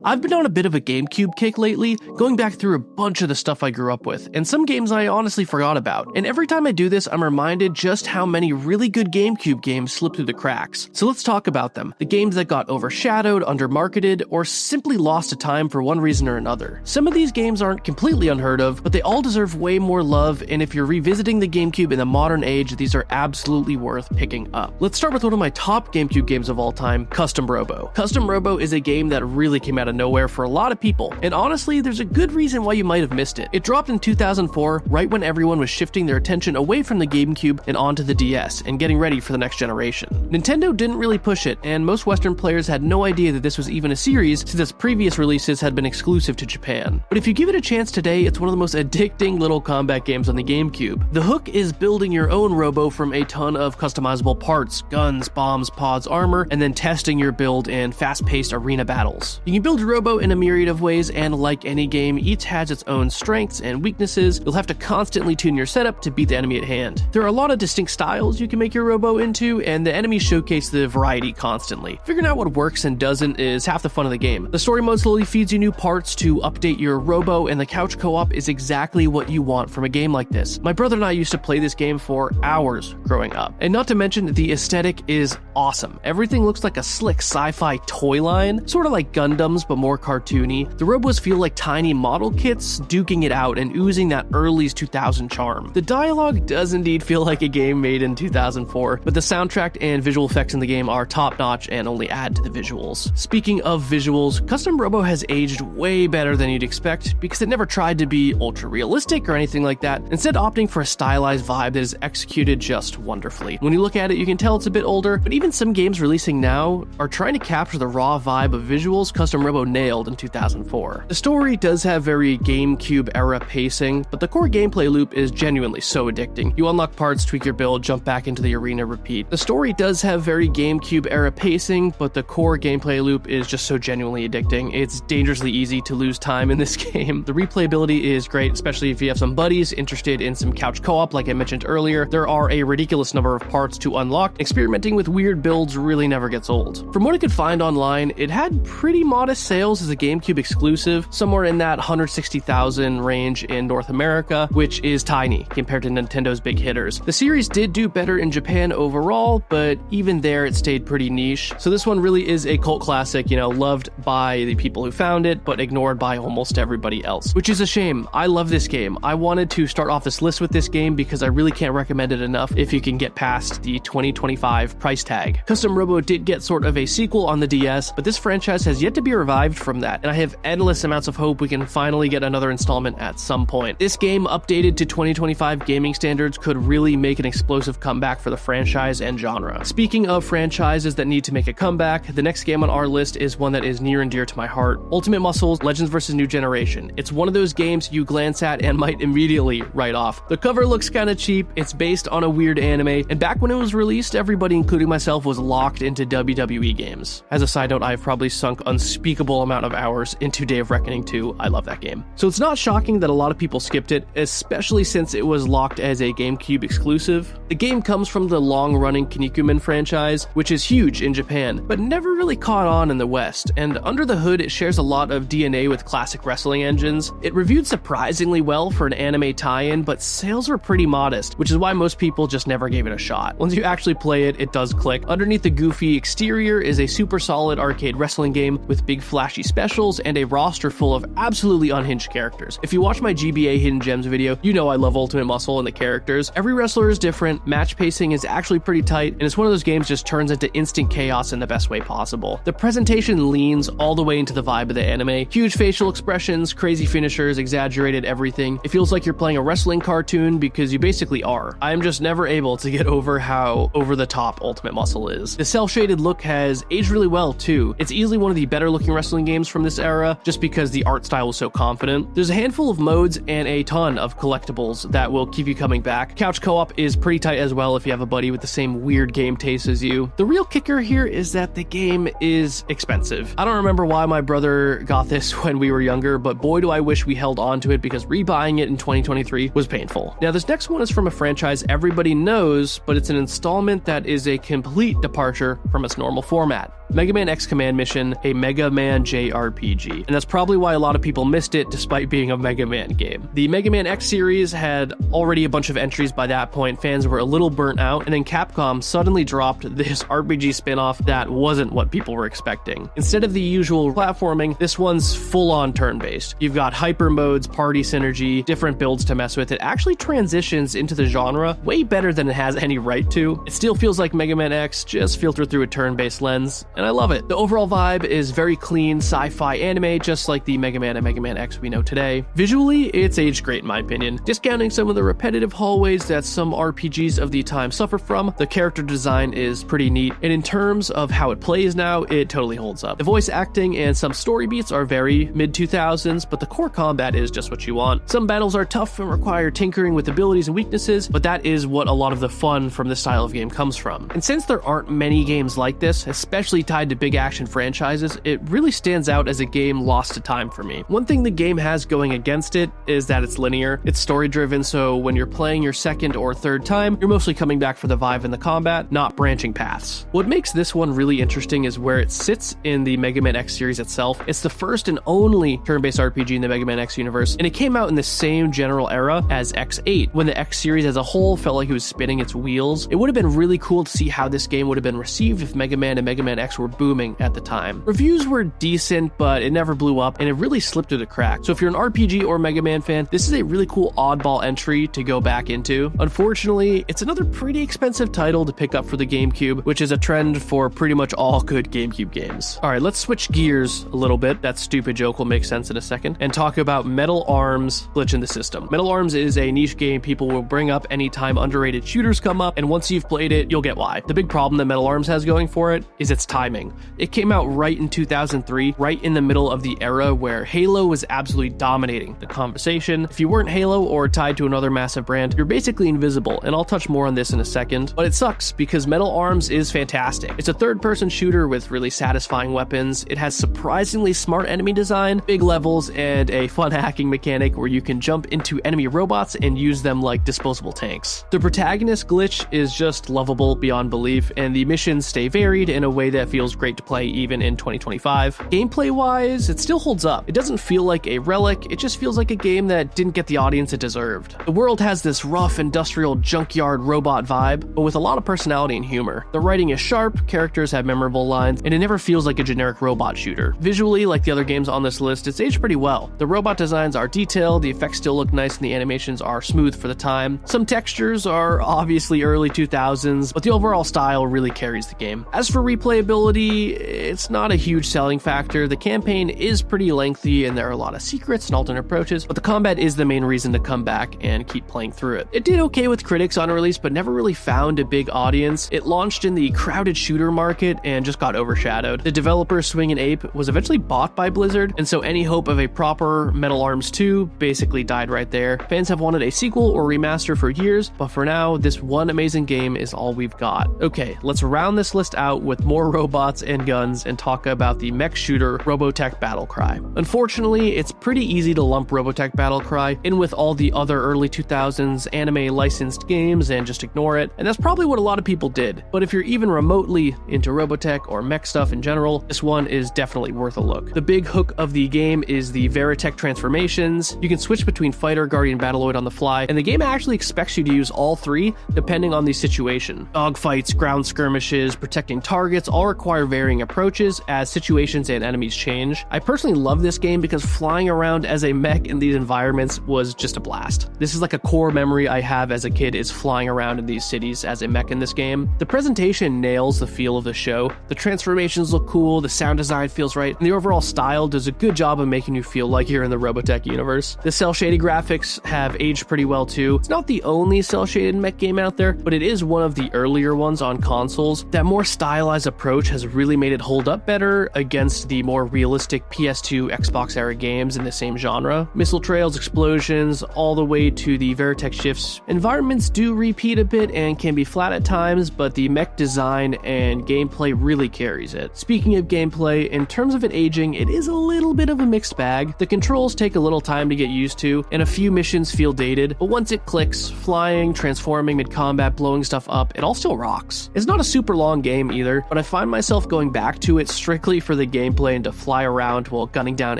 I've been on a bit of a GameCube kick lately, going back through a bunch of the stuff I grew up with, and some games I honestly forgot about. And every time I do this, I'm reminded just how many really good GameCube games slip through the cracks. So let's talk about them. The games that got overshadowed, undermarketed, or simply lost to time for one reason or another. Some of these games aren't completely unheard of, but they all deserve way more love, and if you're revisiting the GameCube in the modern age, these are absolutely worth picking up. Let's start with one of my top GameCube games of all time, Custom Robo. Custom Robo is a game that really came out of nowhere for a lot of people, and honestly, there's a good reason why you might have missed it. It dropped in 2004, right when everyone was shifting their attention away from the GameCube and onto the DS, and getting ready for the next generation. Nintendo didn't really push it, and most Western players had no idea that this was even a series, since its previous releases had been exclusive to Japan. But if you give it a chance today, it's one of the most addicting little combat games on the GameCube. The hook is building your own Robo from a ton of customizable parts, guns, bombs, pods, armor, and then testing your build in fast-paced arena battles. You can build your Robo in a myriad of ways, and like any game, each has its own strengths and weaknesses. You'll have to constantly tune your setup to beat the enemy at hand. There are a lot of distinct styles you can make your Robo into, and the enemies showcase the variety constantly. Figuring out what works and doesn't is half the fun of the game. The story mode slowly feeds you new parts to update your Robo, and the couch co-op is exactly what you want from a game like this. My brother and I used to play this game for hours growing up. And not to mention, the aesthetic is awesome. Everything looks like a slick sci-fi toy line, sort of like Gundams, but more cartoony. The Robos feel like tiny model kits, duking it out and oozing that early 2000 charm. The dialogue does indeed feel like a game made in 2004, but the soundtrack and visual effects in the game are top-notch and only add to the visuals. Speaking of visuals, Custom Robo has aged way better than you'd expect because it never tried to be ultra-realistic or anything like that, instead opting for a stylized vibe that is executed just wonderfully. When you look at it, you can tell it's a bit older, but even some games releasing now are trying to capture the raw vibe of visuals Custom Robo nailed in 2004. The story does have very GameCube era pacing, but the core gameplay loop is genuinely so addicting. You unlock parts, tweak your build, jump back into the arena, repeat. The story does have very GameCube era pacing, but the core gameplay loop is just so genuinely addicting. It's dangerously easy to lose time in this game. The replayability is great, especially if you have some buddies interested in some couch co-op like I mentioned earlier. There are a ridiculous number of parts to unlock. Experimenting with weird builds really never gets old. From what I could find online, it had pretty modest sales as a GameCube exclusive, somewhere in that 160,000 range in North America, which is tiny compared to Nintendo's big hitters. The series did do better in Japan overall, but even there it stayed pretty niche. So this one really is a cult classic, loved by the people who found it, but ignored by almost everybody else, which is a shame. I love this game. I wanted to start off this list with this game because I really can't recommend it enough if you can get past the 2025 price tag. Custom Robo did get sort of a sequel on the DS, but this franchise has yet to be revived from that, and I have endless amounts of hope we can finally get another installment at some point. This game, updated to 2025 gaming standards, could really make an explosive comeback for the franchise and genre. Speaking of franchises that need to make a comeback, the next game on our list is one that is near and dear to my heart: Ultimate Muscles Legends vs. New Generation. It's one of those games you glance at and might immediately write off. The cover looks kinda cheap, it's based on a weird anime, and back when it was released, everybody, including myself, was locked into WWE games. As a side note, I've probably sunk unspeakable amount of hours into Day of Reckoning 2. I love that game. So it's not shocking that a lot of people skipped it, especially since it was locked as a GameCube exclusive. The game comes from the long-running Kinnikuman franchise, which is huge in Japan, but never really caught on in the West, and under the hood it shares a lot of DNA with classic wrestling engines. It reviewed surprisingly well for an anime tie-in, but sales were pretty modest, which is why most people just never gave it a shot. Once you actually play it, it does click. Underneath the goofy exterior is a super solid arcade wrestling game with big flashy specials and a roster full of absolutely unhinged characters. If you watch my GBA Hidden Gems video, you know I love Ultimate Muscle and the characters. Every wrestler is different, match pacing is actually pretty tight, and it's one of those games just turns into instant chaos in the best way possible. The presentation leans all the way into the vibe of the anime. Huge facial expressions, crazy finishers, exaggerated everything. It feels like you're playing a wrestling cartoon because you basically are. I'm just never able to get over how over the top Ultimate Muscle is. The cel-shaded look has aged really well too. It's easily one of the better looking wrestling games from this era just because the art style was so confident. There's a handful of modes and a ton of collectibles that will keep you coming back. Couch co-op is pretty tight as well if you have a buddy with the same weird game taste as you. The real kicker here is that the game is expensive. I don't remember why my brother got this when we were younger, but boy do I wish we held on to it because rebuying it in 2023 was painful. Now this next one is from a franchise everybody knows, but it's an installment that is a complete departure from its normal format. Mega Man X Command Mission, a Mega Man Man JRPG, and that's probably why a lot of people missed it despite being a Mega Man game. The Mega Man X series had already a bunch of entries by that point, fans were a little burnt out, and then Capcom suddenly dropped this RPG spin-off that wasn't what people were expecting. Instead of the usual platforming, this one's full-on turn-based. You've got hyper modes, party synergy, different builds to mess with. It actually transitions into the genre way better than it has any right to. It still feels like Mega Man X, just filtered through a turn-based lens, and I love it. The overall vibe is very clean sci-fi anime, just like the Mega Man and Mega Man X we know today. Visually, it's aged great in my opinion. Discounting some of the repetitive hallways that some RPGs of the time suffer from, the character design is pretty neat, and in terms of how it plays now, it totally holds up. The voice acting and some story beats are very mid-2000s, but the core combat is just what you want. Some battles are tough and require tinkering with abilities and weaknesses, but that is what a lot of the fun from this style of game comes from. And since there aren't many games like this, especially tied to big action franchises, it really stands out as a game lost to time for me. One thing the game has going against it is that it's linear. It's story-driven, so when you're playing your second or third time, you're mostly coming back for the vibe and the combat, not branching paths. What makes this one really interesting is where it sits in the Mega Man X series itself. It's the first and only turn-based RPG in the Mega Man X universe, and it came out in the same general era as X8. When the X series as a whole felt like it was spinning its wheels, it would have been really cool to see how this game would have been received if Mega Man and Mega Man X were booming at the time. Reviews were decent, but it never blew up, and it really slipped through the cracks. So if you're an RPG or Mega Man fan, this is a really cool oddball entry to go back into. Unfortunately, it's another pretty expensive title to pick up for the GameCube, which is a trend for pretty much all good GameCube games. Alright, let's switch gears a little bit. That stupid joke will make sense in a second, and talk about Metal Arms Glitch in the System. Metal Arms is a niche game people will bring up anytime underrated shooters come up, and once you've played it, you'll get why. The big problem that Metal Arms has going for it is its timing. It came out right in 2003, right in the middle of the era where Halo was absolutely dominating the conversation. If you weren't Halo or tied to another massive brand, you're basically invisible, and I'll touch more on this in a second, but it sucks because Metal Arms is fantastic. It's a third-person shooter with really satisfying weapons. It has surprisingly smart enemy design, big levels, and a fun hacking mechanic where you can jump into enemy robots and use them like disposable tanks. The protagonist Glitch is just lovable beyond belief, and the missions stay varied in a way that feels great to play even in 2025. Gameplay-wise, it still holds up. It doesn't feel like a relic, it just feels like a game that didn't get the audience it deserved. The world has this rough industrial junkyard robot vibe, but with a lot of personality and humor. The writing is sharp, characters have memorable lines, and it never feels like a generic robot shooter. Visually, like the other games on this list, it's aged pretty well. The robot designs are detailed, the effects still look nice, and the animations are smooth for the time. Some textures are obviously early 2000s, but the overall style really carries the game. As for replayability, it's not a huge selling factor. The campaign is pretty lengthy, and there are a lot of secrets and alternate approaches, but the combat is the main reason to come back and keep playing through it. It did okay with critics on release, but never really found a big audience. It launched in the crowded shooter market and just got overshadowed. The developer Swing and Ape was eventually bought by Blizzard, and so any hope of a proper Metal Arms 2 basically died right there. Fans have wanted a sequel or remaster for years, but for now, this one amazing game is all we've got. Okay, let's round this list out with more robots and guns and talk about the mech shooter Robotech Battlecry. Unfortunately, it's pretty easy to lump Robotech Battlecry in with all the other early 2000s anime licensed games and just ignore it, and that's probably what a lot of people did. But if you're even remotely into Robotech or mech stuff in general, this one is definitely worth a look. The big hook of the game is the Veritech transformations. You can switch between fighter, guardian, battleoid on the fly, and the game actually expects you to use all three depending on the situation. Dogfights, ground skirmishes, protecting targets all require varying approaches as situations and enemies change. I personally love this game because flying around as a mech in these environments was just a blast. This is like a core memory I have as a kid, is flying around in these cities as a mech in this game. The presentation nails the feel of the show. The transformations look cool, the sound design feels right, and the overall style does a good job of making you feel like you're in the Robotech universe. The cel-shaded graphics have aged pretty well too. It's not the only cel-shaded mech game out there, but it is one of the earlier ones on consoles. That more stylized approach has really made it hold up better against the more realistic PS2, Xbox era games in the same genre. Missile trails, explosions, all the way to the Veritech shifts. Environments do repeat a bit and can be flat at times, but the mech design and gameplay really carries it. Speaking of gameplay, in terms of it aging, it is a little bit of a mixed bag. The controls take a little time to get used to, and a few missions feel dated, but once it clicks, flying, transforming mid-combat, blowing stuff up, it all still rocks. It's not a super long game either, but I find myself going back to it strictly for the gameplay and to fly around while gunning down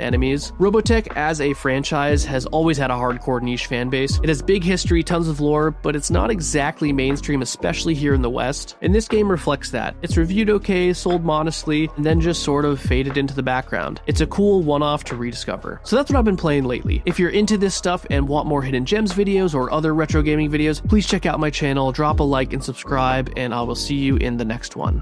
enemies. Robotech as a franchise has always had a hardcore niche fanbase. It has big history, tons of lore, but it's not exactly mainstream, especially here in the West. And this game reflects that. It's reviewed okay, sold modestly, and then just sort of faded into the background. It's a cool one-off to rediscover. So that's what I've been playing lately. If you're into this stuff and want more Hidden Gems videos or other retro gaming videos, please check out my channel, drop a like and subscribe, and I will see you in the next one.